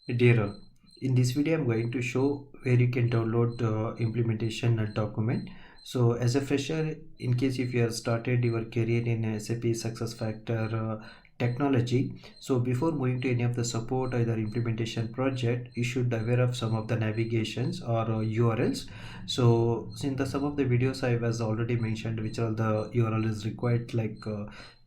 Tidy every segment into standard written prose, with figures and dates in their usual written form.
Dear all, in this video I'm going to show where you can download implementation document. So as a fresher, in case if you have started your career in SAP SuccessFactor technology, so before moving to any of the support or the implementation project, you should aware of some of the navigations or URLs. So in the some of the videos I was already mentioned which are the URL is required, like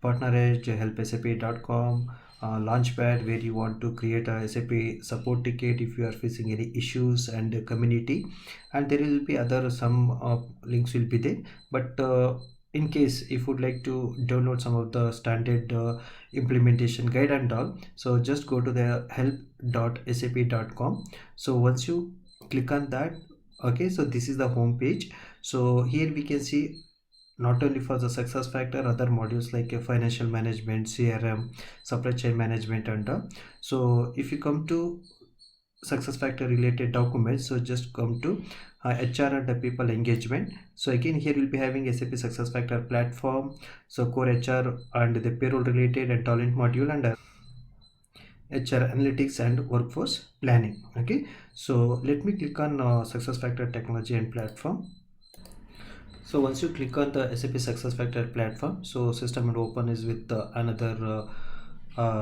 partner@, helpsap.com, launchpad, where you want to create a SAP support ticket if you are facing any issues, and community, and there will be other some links will be there. But in case if you would like to download some of the standard implementation guide and all, so just go to the help.sap.com. so once you click on that, okay, so this is the home page. So here we can see not only for the success factor, other modules like financial management, CRM, supply chain management, and so if you come to success factor related documents, so just come to HR and the people engagement. So again here we'll be having SAP success factor platform, so core HR and the payroll related and talent module, and HR analytics and workforce planning. Okay, so let me click on success factor technology and platform. So once you click on the SAP SuccessFactor platform, so system will open is with another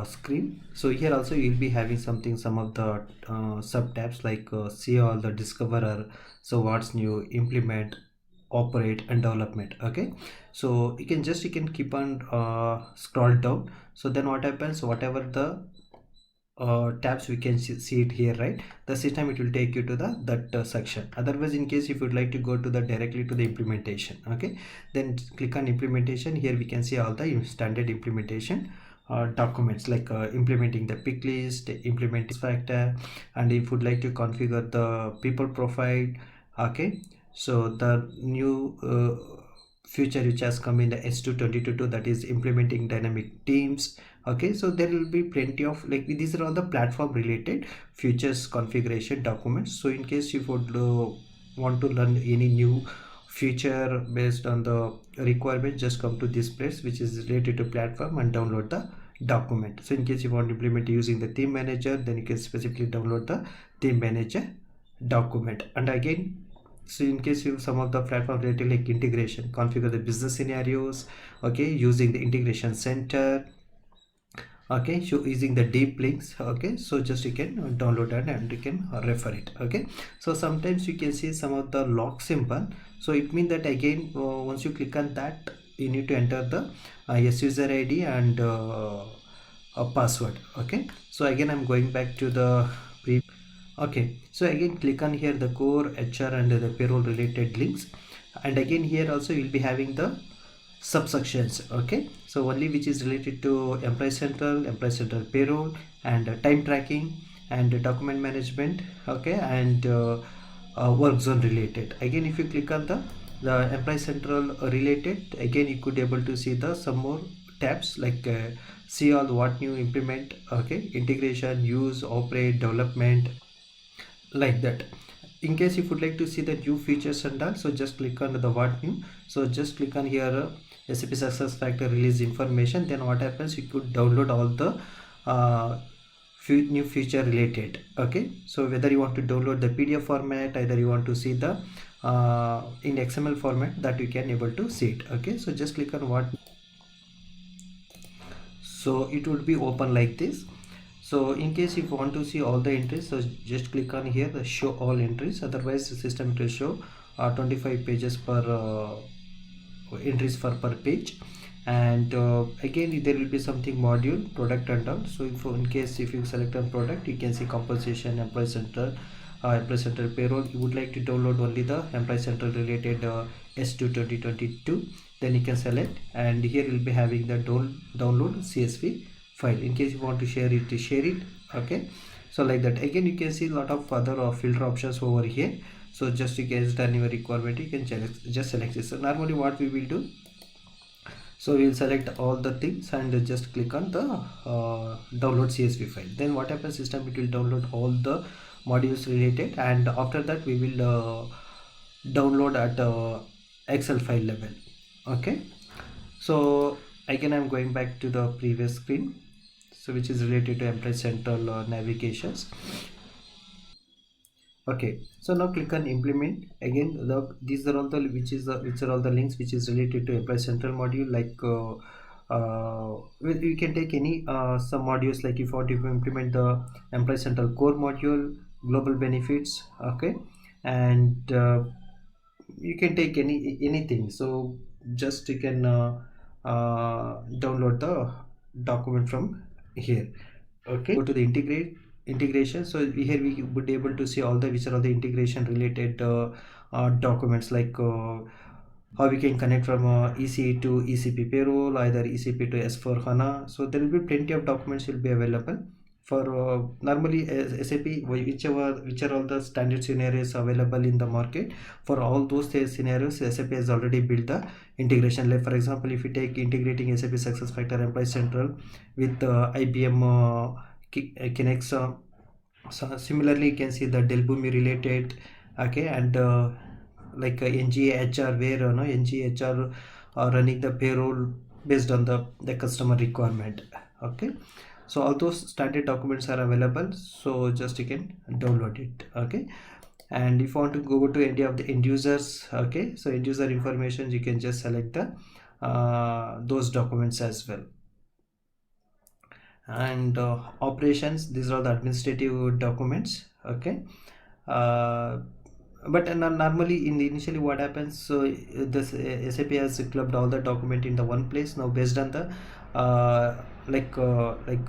screen. So here also you'll be having some of the sub tabs like see all the discoverer, so what's new, implement, operate, and development. Okay, so you can keep on scroll down. So then what happens, whatever the tabs we can see it here, right, the system it will take you to the that section. Otherwise, in case if you'd like to go to the directly to the implementation, okay, then click on implementation. Here we can see all the standard implementation documents, like implementing the pick list, implementing factor, and if you'd like to configure the people profile. Okay, so the new feature which has come in the S2 that is implementing dynamic teams. Okay, so there will be plenty of, like, these are all the platform related features configuration documents. So in case you would want to learn any new feature based on the requirement, just come to this place which is related to platform and download the document. So in case you want to implement using the theme manager, then you can specifically download the theme manager document. And again, so in case you some of the platform related like integration, configure the business scenarios, okay, using the integration center. Okay, so using the deep links. Okay, so just you can download that and you can refer it. Okay, so sometimes you can see some of the lock symbol, so it means that again once you click on that, you need to enter the user ID and a password. Okay, so again I'm going back to the okay, so again click on here the core HR and the payroll related links, and again here also you'll be having the subsections. Okay, so only which is related to employee central payroll, and time tracking, and document management. Okay, and work zone related. Again if you click on the employee central related, again you could able to see the some more tabs like see all what new implement. Okay, integration, use, operate, development, like that. In case if you would like to see the new features and all, so just click on the what new. So just click on here SAP success factor release information. Then what happens, you could download all the new feature related. Okay, so whether you want to download the PDF format, either you want to see the in XML format, that you can able to see it. Okay, so just click on what, so it would be open like this. So in case if you want to see all the entries, so just click on here the show all entries. Otherwise the system will show 25 pages per entries for per page. And again there will be something module product and all. So if in case if you select on product, you can see compensation, employee central payroll. You would like to download only the employee central related S2 2022, then you can select, and here you'll be having the download CSV file. In case you want to share it, share it. Okay, so like that. Again you can see a lot of other filter options over here. So just in case done your requirement, you can just select this. So normally what we will do, so we will select all the things and just click on the download CSV file. Then what happens, system it will download all the modules related, and after that we will download at Excel file level. Okay, so again I'm going back to the previous screen. so which is related to employee central navigations. Okay, so now click on implement again. These are all the which are all the links which is related to employee central module. Like you can take any some modules, like if you want to implement the employee central core module, global benefits. Okay, and you can take anything. So just you can download the document from here. Okay, go to the integration. So here we would be able to see all the which are all the integration related documents, like how we can connect from EC to ECP payroll, either ECP to S4 HANA. So there will be plenty of documents will be available for normally SAP, which are all the standard scenarios available in the market. For all those scenarios, SAP has already built the integration. Like for example, if you take integrating SAP SuccessFactors Employee Central with IBM Kinect. So similarly, you can see the Delbumi related. Okay, and like NGHR, where NGHR are running the payroll based on the customer requirement. Okay, so all those standard documents are available, so just you can download it. Okay, and if you want to go to any of the end users, okay, so end user information, you can just select the those documents as well. And operations, these are the administrative documents. Okay, uh, but normally in the initially what happens, so this SAP has clubbed all the document in the one place. Now based on the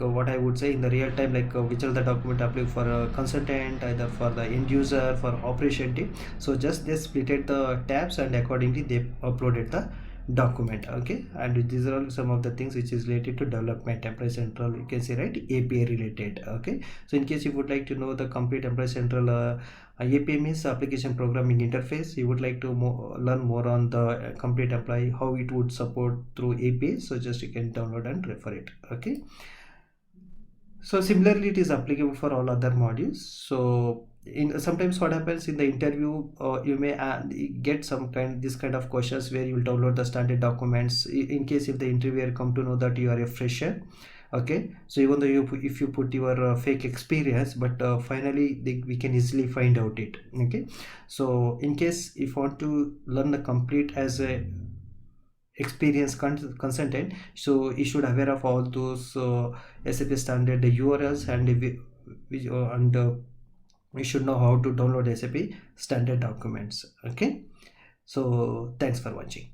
what I would say in the real time, like which are the document apply for a consultant, either for the end user, for operation team. So just they splitted the tabs and accordingly they uploaded the document. Okay, and these are all some of the things which is related to development employee central, you can say, right, API related. Okay, so in case you would like to know the complete employee central API means application programming interface, you would like to learn more on the complete employee, how it would support through API, so just you can download and refer it. Okay, so similarly it is applicable for all other modules. So in sometimes what happens in the interview, you may get some this kind of questions where you will download the standard documents in case if the interviewer come to know that you are a fresher. Okay, so even though if you put your fake experience, but finally we can easily find out it. Okay, so in case if you want to learn the complete as a experienced consultant, so you should aware of all those SAP standard URLs, and we should know how to download SAP standard documents. Okay, so thanks for watching.